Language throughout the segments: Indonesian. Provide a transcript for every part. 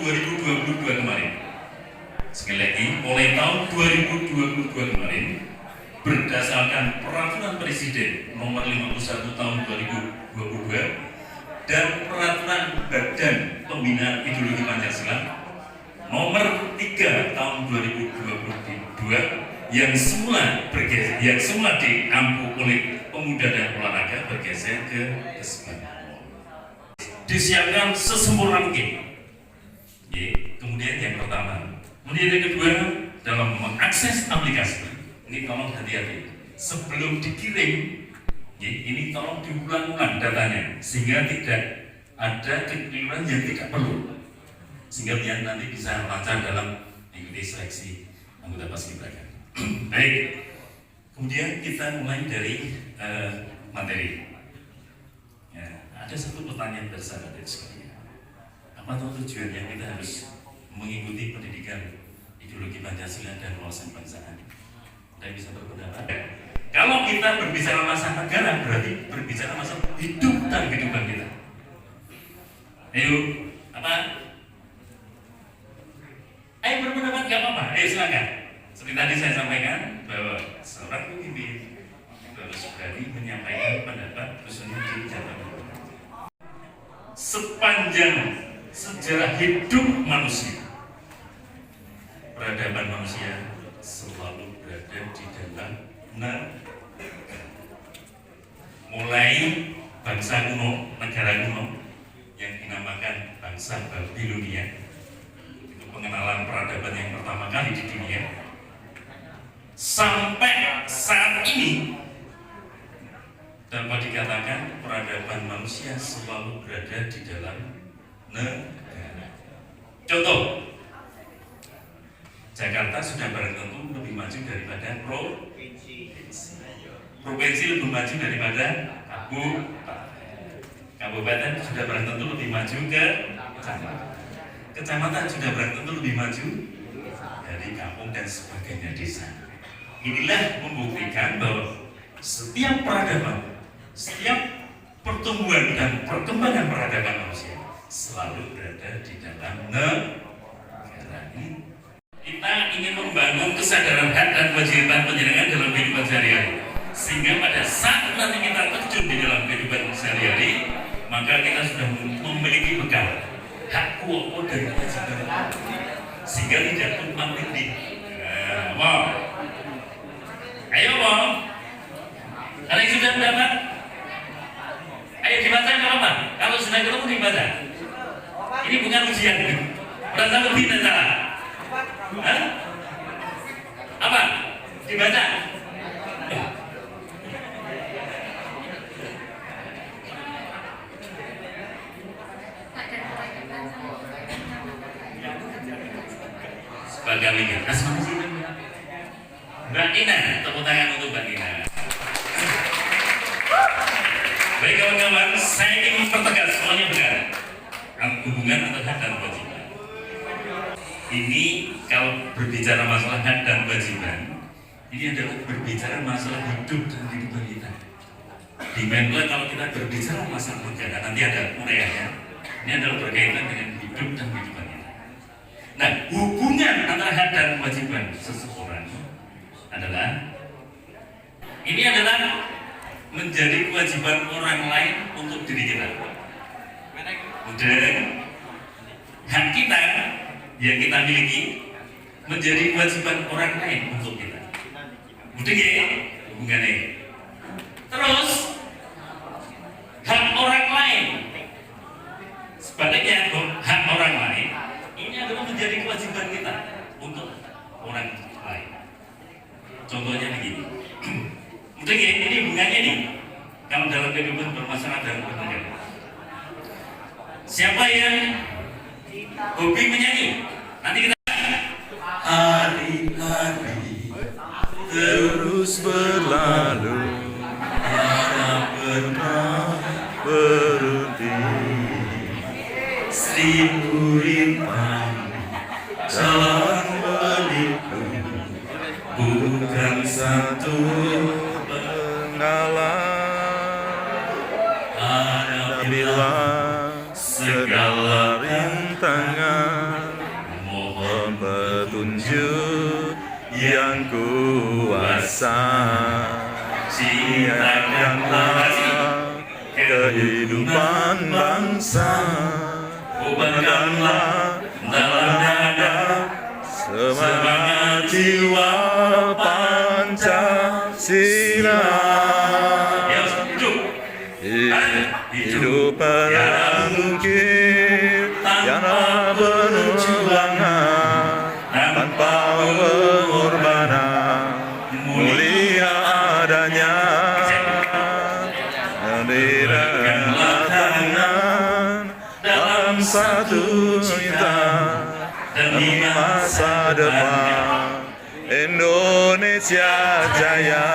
2022 kemarin. Sekali lagi, mulai tahun 2022 kemarin, berdasarkan peraturan Presiden nomor 51 tahun 2022 dan peraturan Badan Pembinaan Ideologi Pancasila nomor 3 tahun 2022 yang semula diampu oleh Pemuda dan Olahraga bergeser ke Kesbangkuan. Disiapkan sesempurna mungkin. Kemudian yang pertama, kemudian yang kedua, dalam mengakses aplikasi ini tolong hati-hati sebelum dikirim. Ini tolong diulang-ulang datanya sehingga tidak ada kekeliruan yang tidak perlu, sehingga biar nanti bisa lancar dalam mengikuti seleksi anggota Paskibraka. Baik, kemudian kita mulai dari materi. Ya, ada satu pertanyaan bersama dari sekalian. Apa tujuannya kita harus mengikuti pendidikan ideologi Pancasila dan wawasan kebangsaan? Kita bisa berpendapat. Kalau kita berbicara masalah negara, berarti berbicara masalah hidup dan kehidupan kita. Ayo, apa? Ayo berpendapat, nggak apa-apa. Ayo silakan. Seperti tadi saya sampaikan bahwa seorang pemimpin harus berani menyampaikan pendapat khususnya di jabatan. Sepanjang sejarah hidup manusia, peradaban manusia selalu berada di dalam mulai bangsa kuno, negara kuno yang dinamakan bangsa Babilonia, itu pengenalan peradaban yang pertama kali di dunia, sampai saat ini dapat dikatakan peradaban manusia selalu berada di dalam negara. Contoh, Jakarta sudah barang tentu lebih maju daripada provinsi lebih maju daripada kabupaten sudah barang tentu lebih maju ke kecamatan sudah barang tentu lebih maju dari kampung dan sebagainya desa. Inilah membuktikan bahwa setiap peradaban, setiap pertumbuhan dan perkembangan peradaban manusia selalu berada di dalam negara ini. Kita ingin membangun kesadaran hak dan kewajiban penjenengan dalam kehidupan sehari-hari, sehingga pada saat nanti kita terjun di dalam kehidupan sehari-hari, maka kita sudah memiliki bekal hak kuopo dan kewajiban, sehingga tidak tumpang tindih. Ayo Bang, ada yang sudah mendapat? Ayo dibaca nggak apa-apa. Kalau sudah ketemu dibaca. Ini bukan ujian, berasa lebih dan salah. Hah? Apa? Dibaca? Sebagai mikir, asma sih Mbak Nina, tepuk tangan untuk Mbak Nina. Baik kawan-kawan, saya ingin mempertegas semuanya benar. Hubungan antara hak dan kewajiban. Ini kalau berbicara masalah hak dan kewajiban, ini adalah berbicara masalah hidup dan kehidupan kita. Dimana kalau kita berbicara masalah negara, nanti ada uraiannya. Ini adalah berkaitan dengan hidup dan kehidupan kita. Nah, hubungan antara hak dan kewajiban seseorang adalah menjadi kewajiban orang lain untuk diri kita. Dan hak kita yang kita miliki menjadi kewajiban orang lain untuk kita. Mudah ya hubungannya. Terus hak orang lain sebaliknya, hak orang lain ini adalah menjadi kewajiban kita untuk orang lain. Contohnya begini. Mudah ya, ini hubungannya nih. Kalau dalam kehidupan bermasyarakat dan bernegara. Siapa yang hobi menyanyi? Nanti kita hari-hari terus berlalu, tiada pernah berhenti, seribu rintang jalan berliku, bukan satu pengalaman. ada Bila segala rintangan Siapkanlah kehidupan bangsa, Ubahkanlah dalam dada semangat jiwa Pancasila. Hidup pada mungkin tiada penulangan, tanpa pengorbanan mulia adanya. Berikanlah tangan dalam satu cinta demi masa depan Indonesia jaya.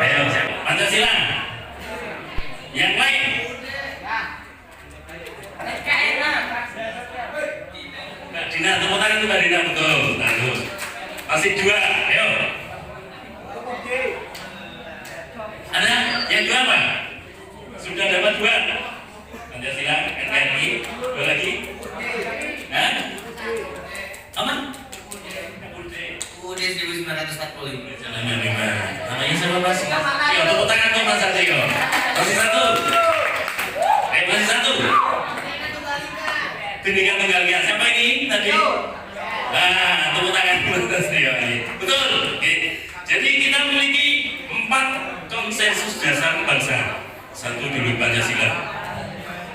Ayo, Pancasila. Yang lain. Mbak Dina, tepuk tangan tuh Mbak Dina, betul. Bagus. Masih 2, ayo. Ada yang 2 apa? Sudah dapat 2. Pancasila, NKRI, 2 lagi. Hah? Aman? UUD 1945. Jalannya lima. Namanya siapa Mas? Yo, tepuk tangan tuh Mas Satrio. Masih 1. Masih 1. Bineka Tunggal Ika. Siapa ini tadi? Nah, tepuk tangan Mas Satrio. Betul. Oke. Jadi kita memiliki 4 konsensus dasar bangsa. 1 dulu Pancasila.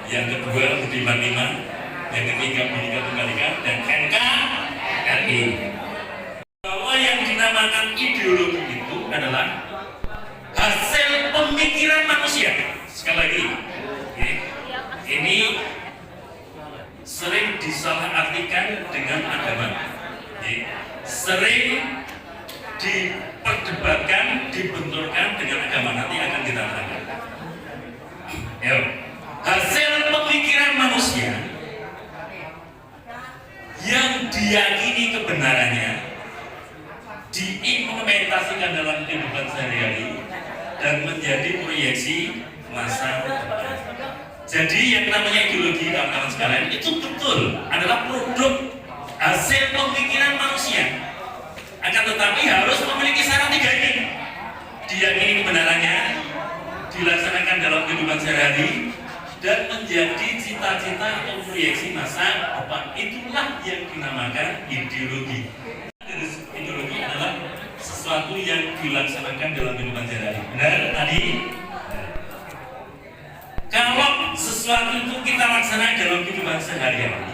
Yang kedua UUD 45. Yang ketiga Bineka Tunggal Ika dan NKRI. Bahwa yang dinamakan ideologi itu adalah hasil pemikiran manusia. Sekali lagi, ini sering disalahartikan dengan agama, sering diperdebatkan, dibenturkan dengan agama. Nanti akan kita terangkan. Hasil pemikiran manusia yang diyakini kebenarannya diimplementasikan dalam kehidupan sehari-hari dan menjadi proyeksi masa depan. Jadi yang namanya ideologi kawan-kawan sekalian itu betul adalah produk hasil pemikiran manusia. Akan tetapi harus memiliki syarat 3 ini. Diyakini kebenarannya, dilaksanakan dalam kehidupan sehari-hari, dan menjadi cita-cita atau proyeksi masa depan. Itulah yang dinamakan ideologi. Ideologi adalah sesuatu yang dilaksanakan dalam kehidupan sehari-hari. Benar tadi? Kalau sesuatu itu kita laksanakan dalam kehidupan sehari-hari,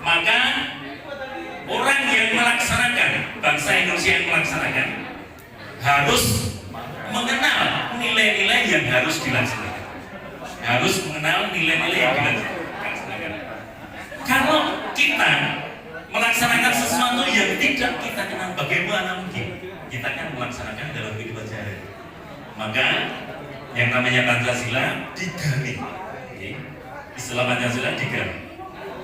maka orang yang melaksanakan, bangsa Indonesia yang melaksanakan, harus mengenal nilai-nilai yang harus dilaksanakan. Harus mengenal nilai-nilai yang dilaksanakan. Kalau kita melaksanakan sesuatu yang tidak kita kenal, bagaimana mungkin kita akan melaksanakan dalam kehidupan sehari-hari? Maka yang namanya Pancasila digali. Istilah Pancasila digali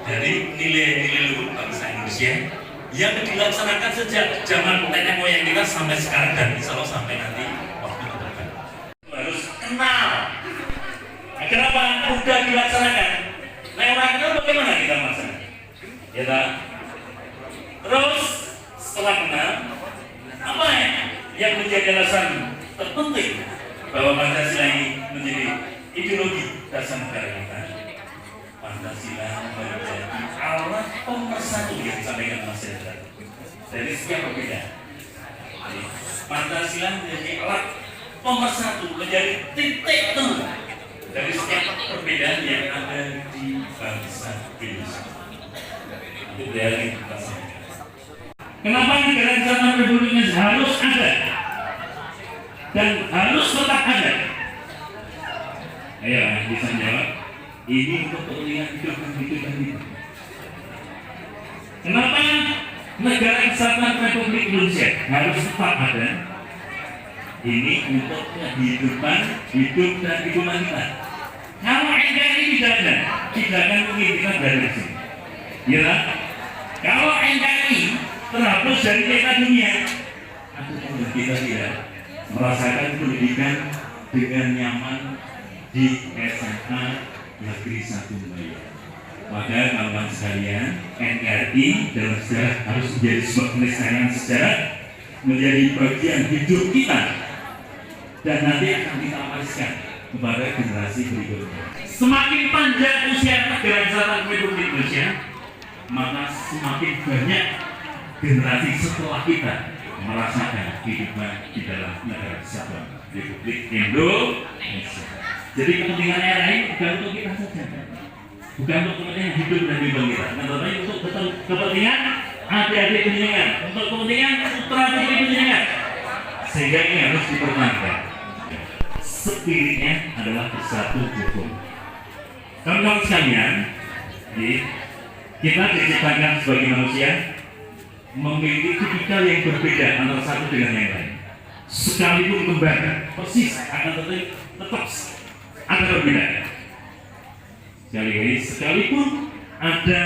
dari nilai-nilai luhur bangsa Indonesia yang dilaksanakan sejak zaman nenek moyang kita sampai sekarang dan insya Allah sampai nanti waktu ke depan. Harus kenal. Nah, kenapa udah dilaksanakan? Nah, orang kenal bagaimana kita melaksanakan? Ya tak? Terus setelah kenal, apa yang menjadi alasan terpenting bahwa Pancasila ini menjadi ideologi dasar negara kita? Pancasila menjadi alat pemersatu yang disampaikan Mas Hendra dari setiap perbedaan. Pancasila menjadi alat pemersatu, menjadi titik temu dari setiap perbedaan yang ada di bangsa Indonesia. Itu dari Pancasila. Kenapa negara kesatuan Republik Indonesia harus ada dan harus tetap ada? Ayo, bisa jawab. Ini untuk kepentingan hidup dan hidup. Kenapa negara kesatuan Republik Indonesia harus tetap ada? Ini untuk kehidupan hidup dan hidupan kita. Kalau NKRI tidak ada, tidak akan mungkin kita berada di sini. Ya, kalau NKRI terhapus dari peta dunia, atau kita tidak merasakan pendidikan dengan nyaman di SMA Negeri 1 Maya. Maka kawan sekalian, NKRI dalam sejarah harus menjadi sebuah keniscayaan sejarah menjadi bagian hidup kita dan nanti akan kita wariskan kepada generasi berikutnya. Semakin panjang usia negara kesatuan Republik Indonesia, maka semakin banyak generasi setelah kita merasakan kehidupan di dalam negara kesatuan Republik Indonesia. Jadi kepentingan era ini bukan untuk kita saja, bukan untuk kepentingan hidup dan hidup kita, tetapi untuk kepentingan adik-adik penjenengan, untuk kepentingan putra putri penjenengan. Sehingga ini harus dipertahankan. Spiritnya adalah bersatu hukum. Kawan-kawan sekalian, kita diciptakan sebagai manusia memiliki tipikal yang berbeda antara satu dengan yang lain. Sekalipun kembar, persis akan tetap akan berbeda. Sekali-kali, sekalipun ada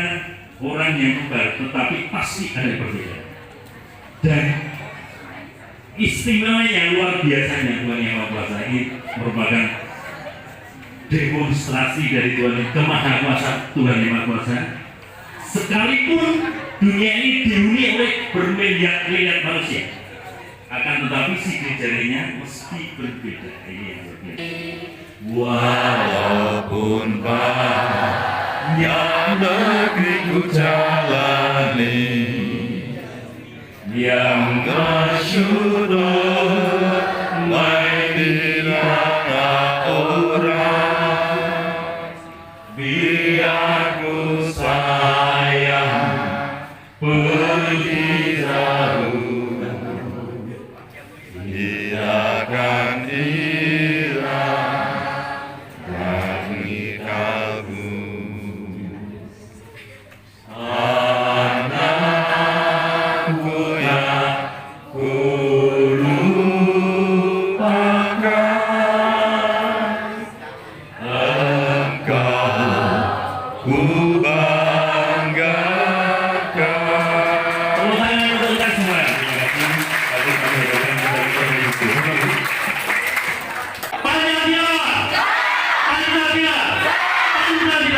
orang yang kembar, tetapi pasti ada yang berbeda. Dan istimewa yang luar biasanya Tuhan Yang Maha Kuasa ini merupakan demonstrasi dari Tuhan Yang Maha Kuasa, Tuhan Yang Maha Kuasa. Sekalipun dunia ini dihuni oleh bermiliar-miliar manusia, akan tetapi sidik jarinya mesti berbeda. Ini yang berbeda. Walaupun banyak negeriku jalani, yang tersyukur main di tengah orang, biar ku sayang pergi jauh, biarkan hilang bagi kalbu. Anakku yang ku lupakan, engkau ku banggakan. Pancasila, Pancasila, Pancasila.